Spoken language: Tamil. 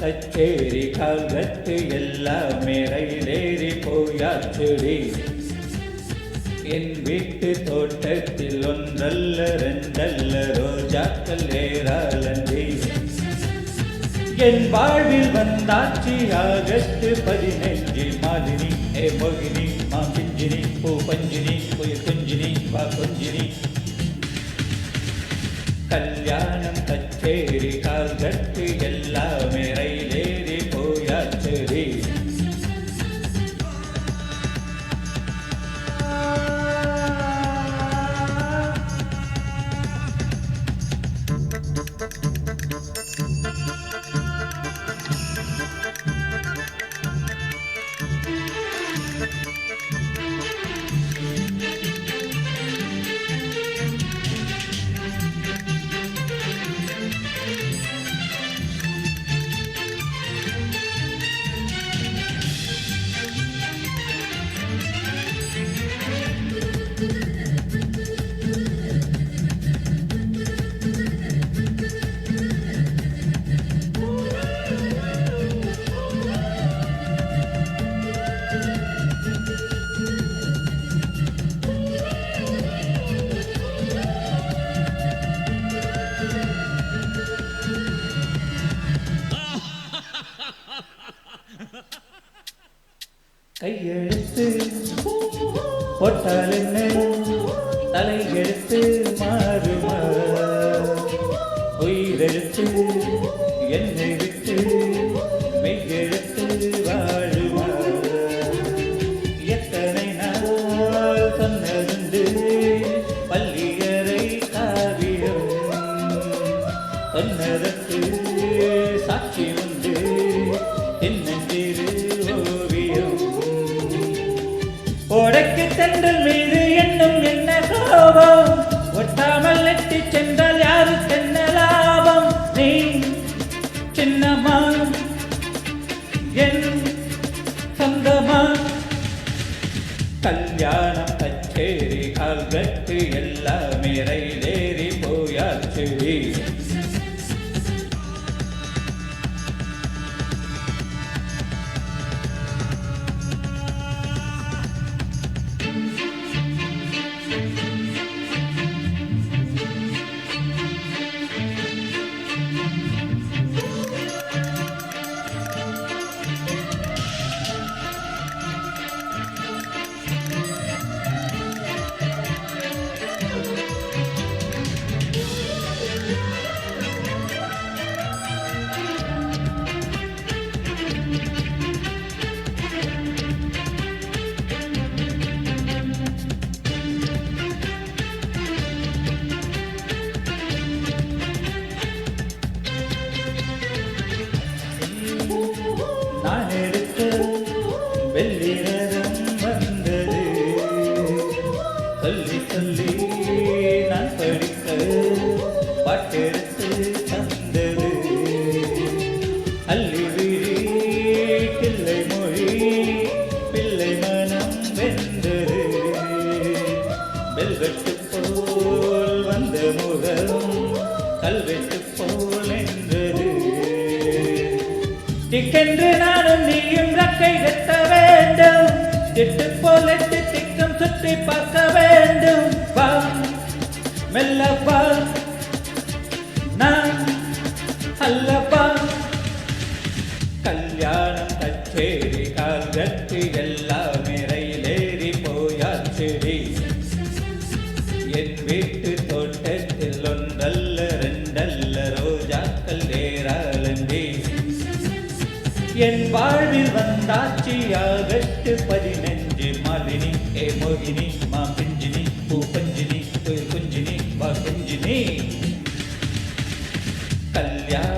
கச்சேரி கால்கட்டு எல்லாமே ரயிலேறி போயாச்சுடி. என் வீட்டு தோட்டத்தில் ஒன்றல்ல ரெண்டல்ல ரோஜாக்கள் ஏறாலன்றி. என் வாழ்வில் வந்தாச்சி ஆகஸ்ட் 15 மாலினி ஏ மோகினி மாம்பிஞ்சினி பூ பஞ்சினி புயல் குஞ்சினி வா குஞ்சினி. கல்யாணம் கச்சேரி கால்கட்டு எல்லாமே ரயிலேறி போயாச்சுடி. கையெழுத்து போட்டால் என்ன தலையெழுத்து மாறுமா? உயிரெழுத்து என்னை விட்டு மெய்யெழுத்து வாழுமா? எத்தனை நாள் சொன்னதுண்டு பள்ளியறை காவியம், சொன்னதற்கு சாட்சி உண்டு என்னென்று ஓவியம். ஓடைக்கு தென்றல் மீது என்னும் என்ன கோபம், ஒட்டாமல் நெட்டி சென்றால் யாருக்கு என்ன லாபம்? நீ சின்னமா என் சொந்தமா? கல்யாணம் கச்சேரி கால்கட்டு எல்லாமே ரயிலேறி போயாச்சுடி. நான் எடுத்த வெள்ளி ரதம் வந்தது, சொல்லி சொல்லி நான் படித்த பாட்டெடுத்து தந்தது. அள்ளி விழி பிள்ளை மொழி பிள்ளை மனம் வெந்தது. வெல்வெட்டு போல் வந்த முகம் கல்வெட்டு போல் என்றது. திக்கென்று நானும் நீயும் ரக்கை கட்ட வேண்டும், திட்டு போல் எட்டு திக்கம் சுற்றி பார்க்க வேண்டும். வா மெல்ல வா நான் அல்லவா. கல்யாணம் கச்சேரி கால்கட்டு எல்லாமே ரயிலேறி போயாச்சுடி. என் வீட்டு தோட்டத்தில் ஒன்றல்ல ரெண்டல்ல ரோஜாக்கள் ஏறாலன்றி. என் வாழ்வில் வந்தாச்சி ஆகஸ்ட் 15 மாலினி ஏ மோகினி மாம்பிஞ்சினி பூ பஞ்சினி புயல் குஞ்சினி வா குஞ்சினி. கல்யாணம்